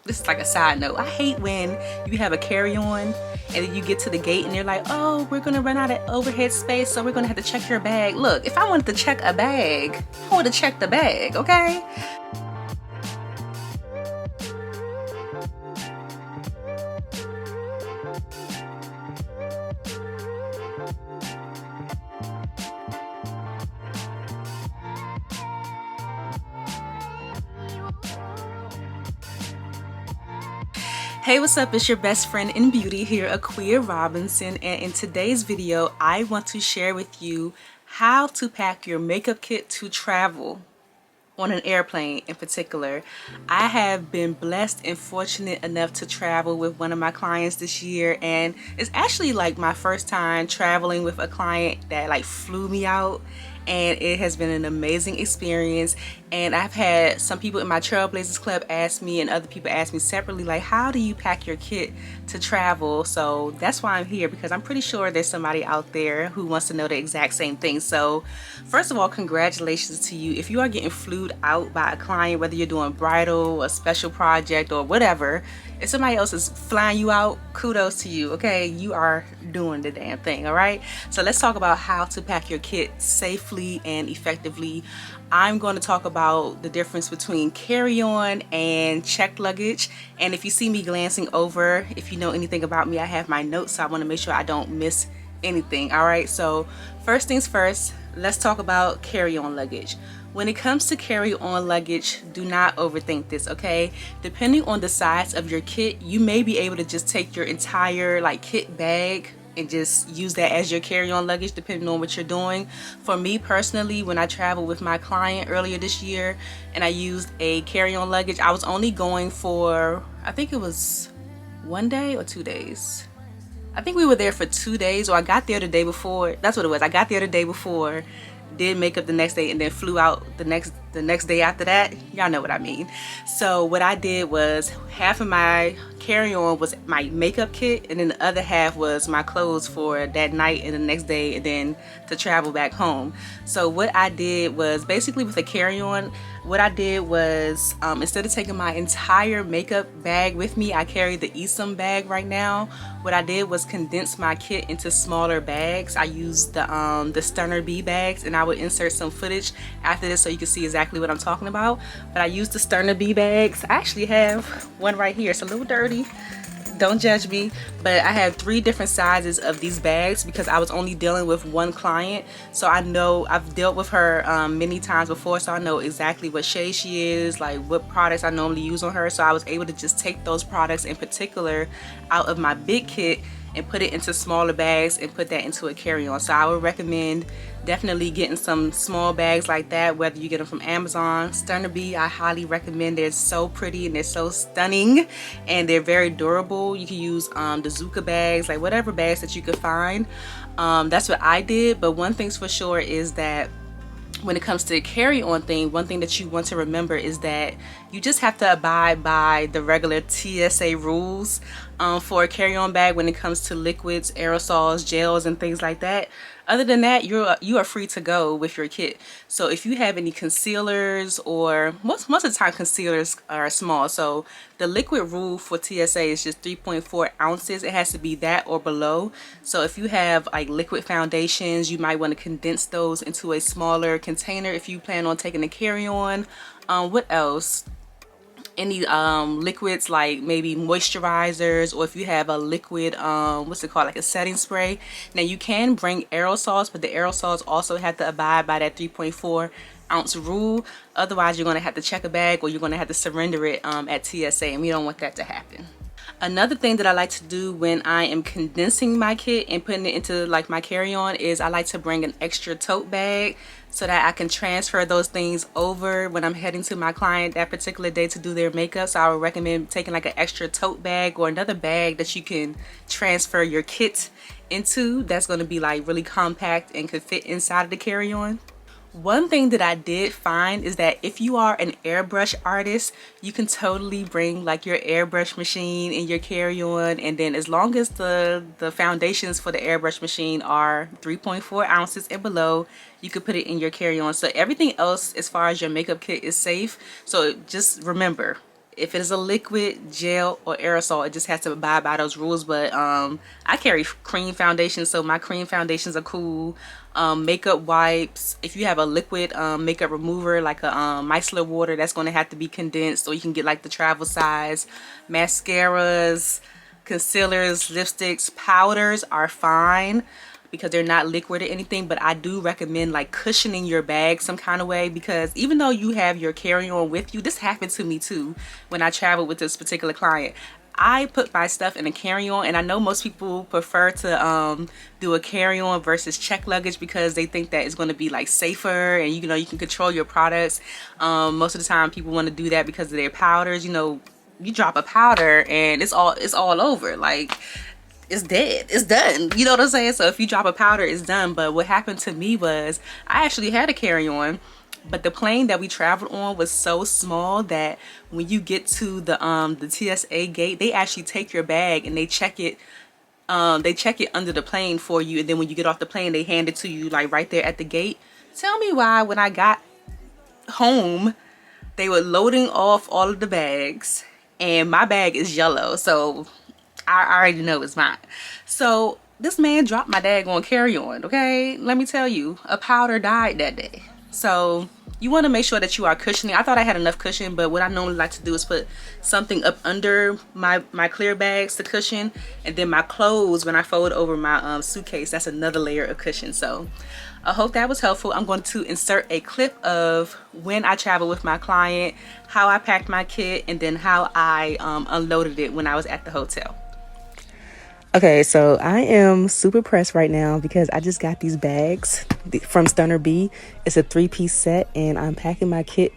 this is like a side note. I hate when you have a carry-on and then you get to the gate and they're like, oh, we're gonna run out of overhead space, so we're gonna have to check your bag. Look, if I wanted to check a bag, I would have checked the bag, okay? Hey, what's up? It's your best friend in beauty here, Aquia Robinson, and in today's video, I want to share with you how to pack your makeup kit to travel on an airplane in particular. I have been blessed and fortunate enough to travel with one of my clients this year, and it's actually like my first time traveling with a client that like flew me out, and it has been an amazing experience. And I've had some people in my Trailblazers club ask me, and other people ask me separately, like, how do you pack your kit to travel? So that's why I'm here, because I'm pretty sure there's somebody out there who wants to know the exact same thing. So first of all, congratulations to you. If you are getting flued out by a client, whether you're doing bridal, a special project, or whatever, if somebody else is flying you out, kudos to you, okay? You are doing the damn thing, all right? So let's talk about how to pack your kit safely and effectively. I'm going to talk about the difference between carry-on and checked luggage. And if you see me glancing over, if you know anything about me, I have my notes, so I want to make sure I don't miss anything, all right? So first things first, let's talk about carry-on luggage. When it comes to carry-on luggage, do not overthink this, okay? Depending on the size of your kit, you may be able to just take your entire like kit bag and just use that as your carry-on luggage, depending on what you're doing. For me personally, when I traveled with my client earlier this year and I used a carry-on luggage, I was only going for, I think it was 1 day or 2 days. I think we were there for 2 days, or I got there the day before. That's what it was. I got there the day before, did makeup the next day, and then flew out the next day after that. Y'all know what I mean. So what I did was, half of my carry-on was my makeup kit, and then the other half was my clothes for that night and the next day, and then to travel back home. So what I did was, basically with a carry-on, what I did was, instead of taking my entire makeup bag with me, I carry the eSIM bag right now. What I did was condense my kit into smaller bags. I used the STUNNERBEE bags, and I would insert some footage after this so you can see exactly what I'm talking about. But I used the STUNNERBEE bags. I actually have one right here. It's a little dirty. Don't judge me, but I have 3 different sizes of these bags because I was only dealing with one client. So I know I've dealt with her many times before, so I know exactly what shade she is, like what products I normally use on her. So I was able to just take those products in particular out of my big kit and put it into smaller bags and put that into a carry-on. So I would recommend definitely getting some small bags like that, whether you get them from Amazon. STUNNERBEE, I highly recommend. They're so pretty and they're so stunning, and they're very durable. You can use the Zuka bags, like whatever bags that you could find. That's what I did. But one thing's for sure is that when it comes to the carry-on thing, one thing that you want to remember is that you just have to abide by the regular TSA rules for a carry-on bag when it comes to liquids, aerosols, gels, and things like that. Other than that, you are free to go with your kit. So if you have any concealers, or most of the time concealers are small, so the liquid rule for TSA is just 3.4 ounces. It has to be that or below. So if you have like liquid foundations, you might want to condense those into a smaller container if you plan on taking a carry-on. What else? Any liquids, like maybe moisturizers, or if you have a liquid what's it called, like a setting spray. Now you can bring aerosols, but the aerosols also have to abide by that 3.4 ounce rule. Otherwise you're going to have to check a bag, or you're going to have to surrender it at TSA, and we don't want that to happen. Another thing that I like to do when I am condensing my kit and putting it into like my carry-on is I like to bring an extra tote bag so that I can transfer those things over when I'm heading to my client that particular day to do their makeup. So I would recommend taking like an extra tote bag or another bag that you can transfer your kit into, that's going to be like really compact and could fit inside of the carry-on. One thing that I did find is that if you are an airbrush artist, you can totally bring like your airbrush machine in your carry-on, and then as long as the foundations for the airbrush machine are 3.4 ounces and below, you could put it in your carry-on. So everything else as far as your makeup kit is safe. So just remember, If it is a liquid, gel, or aerosol, it just has to abide by those rules. But I carry cream foundation, so my cream foundations are cool. Makeup wipes. If you have a liquid makeup remover, like a micellar water, that's going to have to be condensed, or you can get like the travel size. Mascaras, concealers, lipsticks, powders are fine because they're not liquid or anything, but I do recommend like cushioning your bag some kind of way, because even though you have your carry-on with you, this happened to me too when I traveled with this particular client. I put my stuff in a carry-on, and I know most people prefer to do a carry-on versus check luggage because they think that it's going to be like safer, and you know, you can control your products. Most of the time people want to do that because of their powders. You know, you drop a powder and it's all over, like it's dead, it's done, you know what I'm saying? So if you drop a powder, it's done. But what happened to me was I actually had a carry-on, but the plane that we traveled on was so small that when you get to the TSA gate, they actually take your bag and they check it under the plane for you, and then when you get off the plane, they hand it to you like right there at the gate. Tell me why when I got home they were loading off all of the bags, and my bag is yellow, so I already know it's mine. So this man dropped my daggone carry-on, okay? Let me tell you, a powder died that day. So you want to make sure that you are cushioning. I thought I had enough cushion, but what I normally like to do is put something up under my clear bags to cushion, and then my clothes, when I fold over my suitcase, that's another layer of cushion. So I hope that was helpful. I'm going to insert a clip of when I traveled with my client, how I packed my kit, and then how I unloaded it when I was at the hotel. Okay, so I am super pressed right now because I just got these bags from STUNNERBEE. It's a 3-piece set, and I'm packing my kit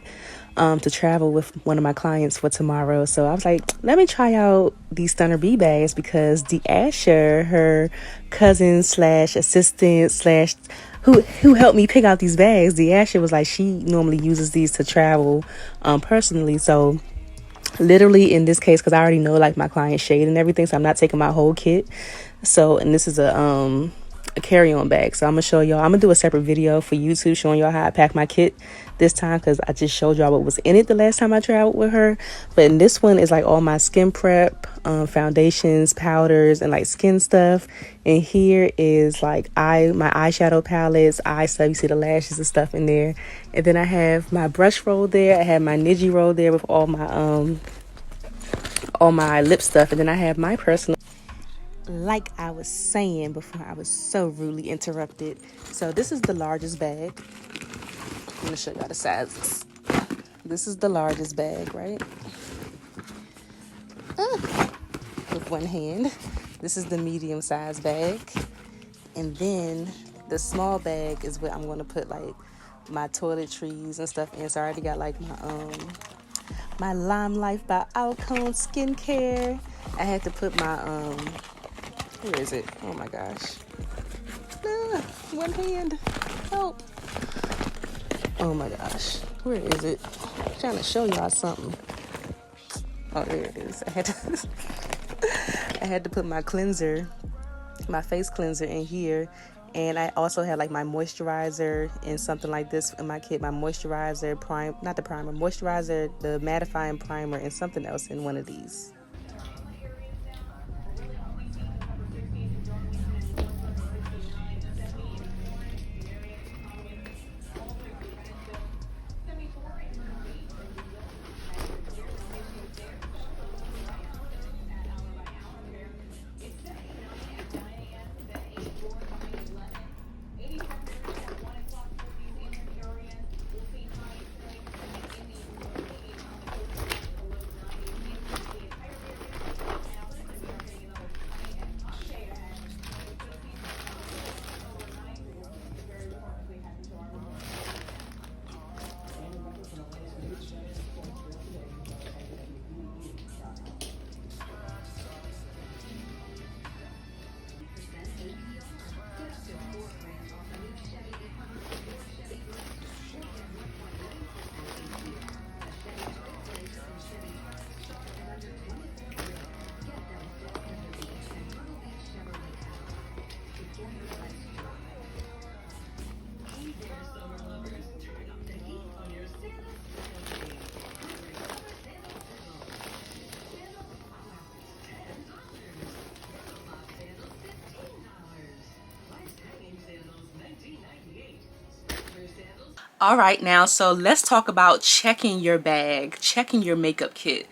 to travel with one of my clients for tomorrow. So I was like, let me try out these STUNNERBEE bags, because Asher, her cousin slash assistant slash who helped me pick out these bags, Asher was like, she normally uses these to travel personally. So literally in this case, because I already know like my client's shade and everything, so I'm not taking my whole kit. So, and this is a carry-on bag, so I'm gonna show y'all. I'm gonna do a separate video for YouTube showing y'all how I pack my kit this time, because I just showed y'all what was in it the last time I traveled with her. But in this one is like all my skin prep, foundations, powders, and like skin stuff. And here is like my eyeshadow palettes, eye stuff. You see the lashes and stuff in there. And then I have my brush roll there. I have my Niji roll there with all my lip stuff. And then I have my personal, like I was saying before I was so rudely interrupted. So this is the largest bag. I'm gonna show y'all the sizes. This is the largest bag, right? With one hand. This is the medium size bag. And then the small bag is what I'm gonna put like my toiletries and stuff in. So I already got like my Lime Life by Alcone skincare. I had to put my where is it? Oh my gosh. One hand. Help. Oh my gosh. Where is it? I'm trying to show y'all something. Oh, there it is. I had to put my cleanser, my face cleanser in here. And I also had like my moisturizer and something like this in my kit. My moisturizer, moisturizer, the mattifying primer, and something else in one of these. All right, now, so let's talk about checking your bag, checking your makeup kit.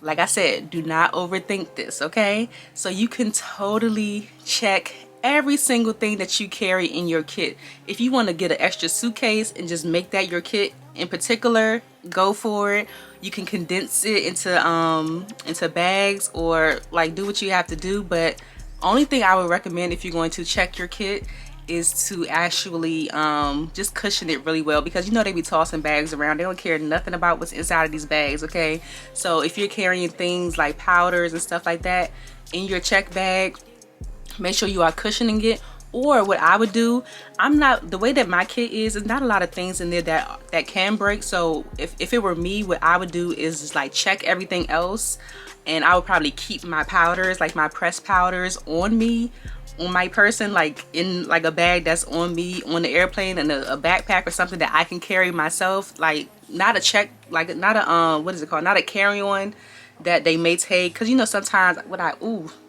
Like I said, do not overthink this, okay? So you can totally check every single thing that you carry in your kit. If you want to get an extra suitcase and just make that your kit in particular, go for it. You can condense it into bags, or like do what you have to do, but only thing I would recommend if you're going to check your kit is to actually just cushion it really well, because you know they be tossing bags around. They don't care nothing about what's inside of these bags, okay? So if you're carrying things like powders and stuff like that in your check bag, make sure you are cushioning it. Or what I would do, the way that my kit is, there's not a lot of things in there that can break. So if it were me, what I would do is just like check everything else, and I would probably keep my powders, like my pressed powders, on me, on my person, like in like a bag that's on me on the airplane, and a backpack or something that I can carry myself, like not a check, like not a what is it called, not a carry-on that they may take. Because you know sometimes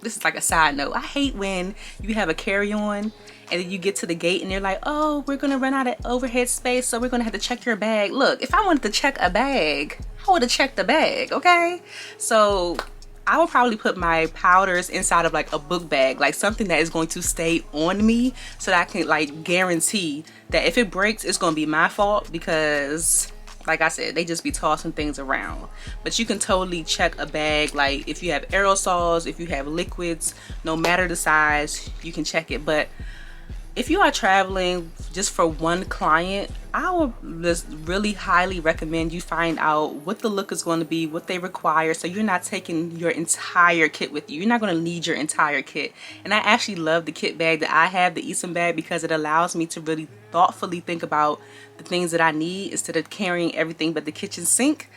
this is like a side note, I hate when you have a carry-on and then you get to the gate and they're like, oh, we're gonna run out of overhead space, so we're gonna have to check your bag. Look, if I wanted to check a bag, I would have checked the bag, okay? So I will probably put my powders inside of like a book bag, like something that is going to stay on me, so that I can like guarantee that if it breaks, it's going to be my fault, because like I said, they just be tossing things around. But you can totally check a bag, like if you have aerosols, if you have liquids, no matter the size, you can check it. But if you are traveling just for one client, I would just really highly recommend you find out what the look is going to be, what they require, so you're not taking your entire kit with you. You're not going to need your entire kit. And I actually love the kit bag that I have, the Esom bag, because it allows me to really thoughtfully think about the things that I need instead of carrying everything but the kitchen sink.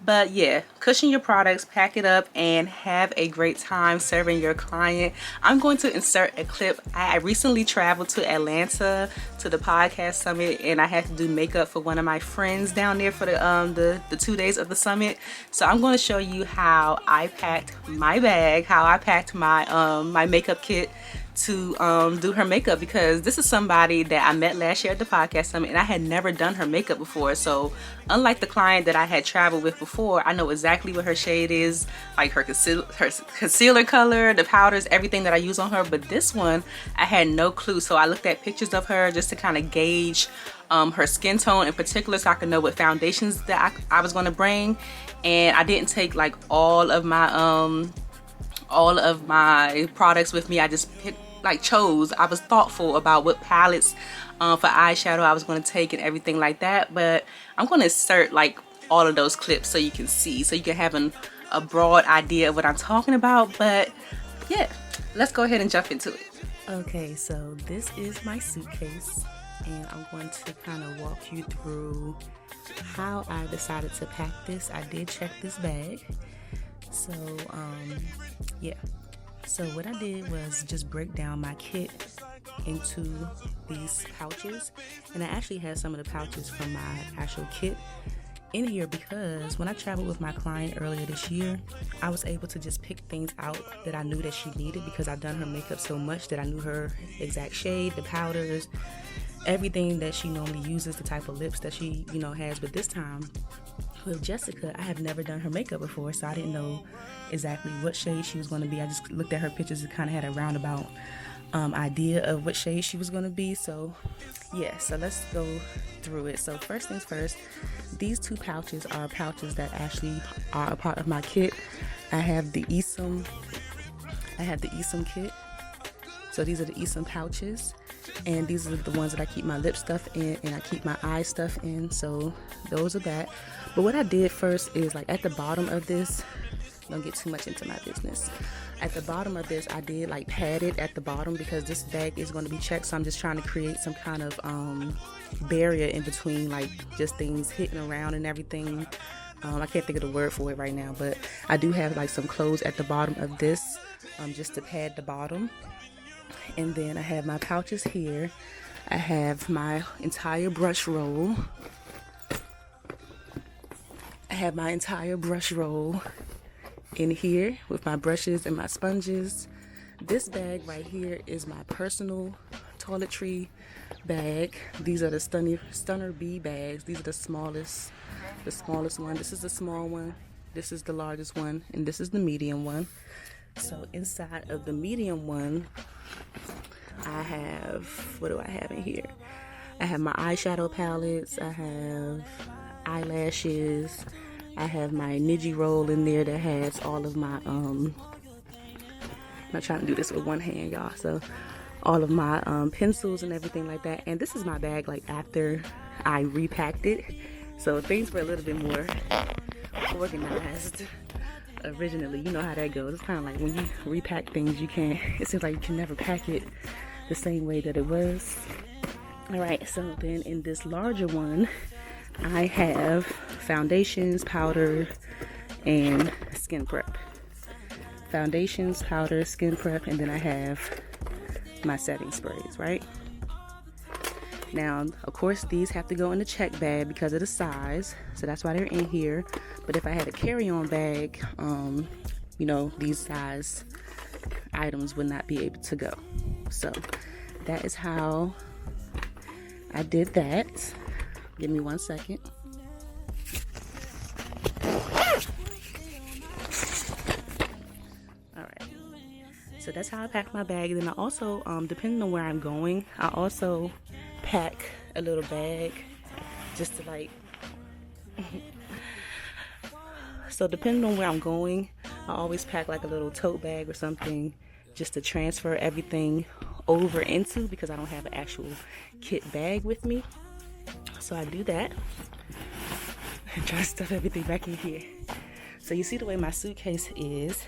But yeah, cushion your products, pack it up, and have a great time serving your client. I'm going to insert a clip. I recently traveled to Atlanta to the podcast summit, and I had to do makeup for one of my friends down there for the 2 days of the summit. So I'm going to show you how I packed my bag, how I packed my my makeup kit to do her makeup, because this is somebody that I met last year at the podcast summit, and I had never done her makeup before. So unlike the client that I had traveled with before, I know exactly what her shade is, like her concealer color, the powders, everything that I use on her. But this one, I had no clue. So I looked at pictures of her just to kind of gauge her skin tone in particular, so I could know what foundations that I was going to bring. And I didn't take like all of my products with me. I just chose. I was thoughtful about what palettes for eyeshadow I was going to take and everything like that. But I'm going to insert like all of those clips so you can see, so you can have a broad idea of what I'm talking about. But yeah, let's go ahead and jump into it. Okay, so this is my suitcase, and I'm going to kind of walk you through how I decided to pack this. I did check this bag. So yeah, so what I did was just break down my kit into these pouches, and I actually had some of the pouches from my actual kit in here, because when I traveled with my client earlier this year, I was able to just pick things out that I knew that she needed, because I've done her makeup so much that I knew her exact shade, the powders, everything that she normally uses, the type of lips that she has. But this time with Jessica, I have never done her makeup before, so I didn't know exactly what shade she was going to be. I just looked at her pictures and kind of had a roundabout idea of what shade she was going to be. So yeah, so let's go through it. So first things first, these two pouches are pouches that actually are a part of my kit. I have the Esom kit. So these are the Esom pouches, and these are the ones that I keep my lip stuff in, and I keep my eye stuff in. So those are that. But what I did first is, like, at the bottom of this, don't get too much into my business. At the bottom of this, I did like pad it at the bottom, because this bag is going to be checked. So I'm just trying to create some kind of barrier in between, like just things hitting around and everything. I can't think of the word for it right now, but I do have like some clothes at the bottom of this, just to pad the bottom. And then I have my pouches here. I have my entire brush roll. In here with my brushes and my sponges. This bag right here is my personal toiletry bag. These are the STUNNERBEE bags. These are the smallest one. This is the small one. This is the largest one, and this is the medium one. So inside of the medium one, I have, what do I have in here? I have my eyeshadow palettes, I have eyelashes, I have my Niji roll in there that has all of my, I'm not trying to do this with one hand, y'all, so all of my pencils and everything like that. And this is my bag like after I repacked it, so things were a little bit more organized originally. You know how that goes. It's kind of like when you repack things, it seems like you can never pack it the same way that it was. All right, so then in this larger one, I have foundations, powder, and skin prep. Foundations, powder, skin prep, and then I have my setting sprays, right? Now, of course, these have to go in the check bag because of the size, so that's why they're in here. But if I had a carry-on bag, you know, these size items would not be able to go. So that is how I did that. Give me 1 second. All right. So that's how I pack my bag. And then I also, depending on where I'm going, I also pack a little bag just to like, so depending on where I'm going, I always pack like a little tote bag or something just to transfer everything over into, because I don't have an actual kit bag with me. So I do that and try to stuff everything back in here. So you see the way my suitcase is,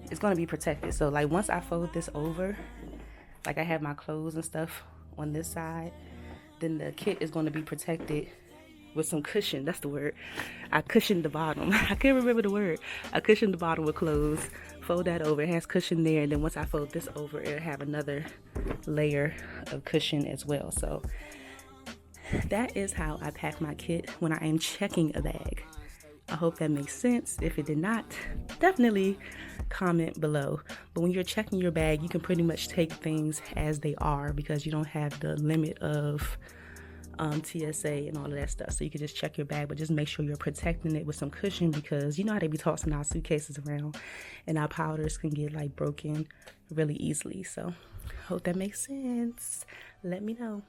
it's going to be protected. So like once I fold this over, like I have my clothes and stuff on this side, then the kit is going to be protected with some cushion. That's the word. I cushioned the bottom. I can't remember the word. I cushioned the bottom with clothes. Fold that over. It has cushion there. And then once I fold this over, it'll have another layer of cushion as well. So that is how I pack my kit when I am checking a bag. I hope that makes sense. If it did not, definitely comment below. But when you're checking your bag, you can pretty much take things as they are because you don't have the limit of TSA and all of that stuff. So you can just check your bag, but just make sure you're protecting it with some cushion, because you know how they be tossing our suitcases around and our powders can get like broken really easily. So hope that makes sense. Let me know.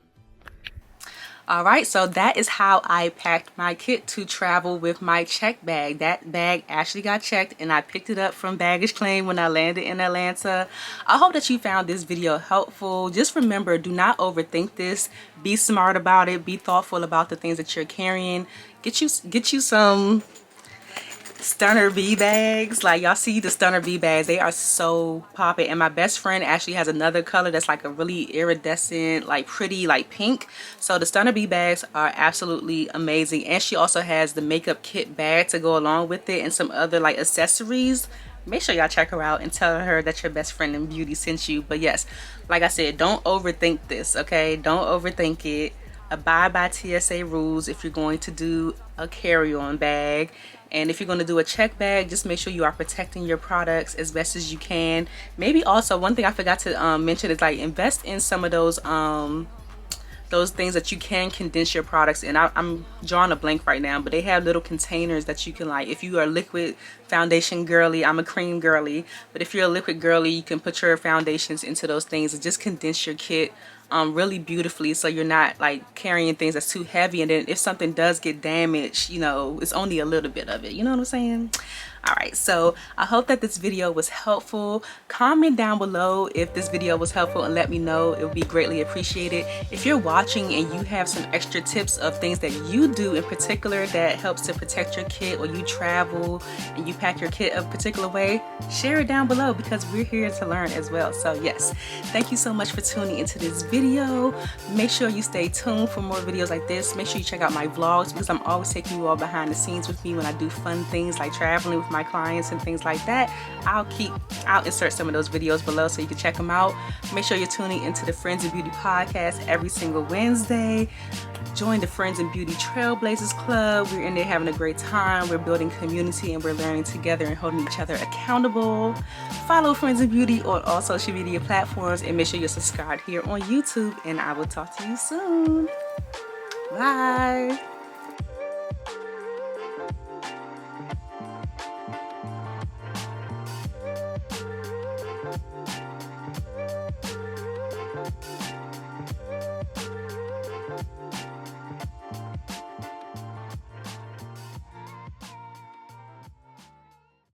All right, so that is how I packed my kit to travel with my check bag. That bag actually got checked and I picked it up from baggage claim when I landed in Atlanta. I hope that you found this video helpful. Just remember, do not overthink this. Be smart about it. Be thoughtful about the things that you're carrying. Get you some STUNNERBEE bags. Like y'all see the STUNNERBEE bags, they are so popping. And my best friend actually has another color that's like a really iridescent, like pretty, like pink. So the STUNNERBEE bags are absolutely amazing. And she also has the makeup kit bag to go along with it and some other like accessories. Make sure y'all check her out and tell her that your best friend in beauty sent you. But yes, like I said, don't overthink this, okay? Don't overthink it. Abide by TSA rules if you're going to do a carry-on bag. And if you're going to do a check bag, just make sure you are protecting your products as best as you can. Maybe also, one thing I forgot to mention is like invest in some of those things that you can condense your products in. I'm drawing a blank right now, but they have little containers that you can, like, if you are a liquid foundation girly, I'm a cream girly, but if you're a liquid girly, you can put your foundations into those things and just condense your kit really beautifully, so you're not like carrying things that's too heavy, and then if something does get damaged, you know, it's only a little bit of it, you know what I'm saying? All right, so I hope that this video was helpful. Comment down below if this video was helpful and let me know. It would be greatly appreciated. If you're watching and you have some extra tips of things that you do in particular that helps to protect your kit, or you travel and you pack your kit a particular way, share it down below, because we're here to learn as well. So yes, thank you so much for tuning into this video. Make sure you stay tuned for more videos like this. Make sure you check out my vlogs, because I'm always taking you all behind the scenes with me when I do fun things like traveling with my clients and things like that. I'll insert some of those videos below so you can check them out. Make sure you're tuning into the Friends of Beauty podcast every single Wednesday. Join the Friends in Beauty Trailblazers Club. We're in there having a great time. We're building community and we're learning together and holding each other accountable. Follow Friends in Beauty on all social media platforms and make sure you're subscribed here on YouTube, and I will talk to you soon. Bye.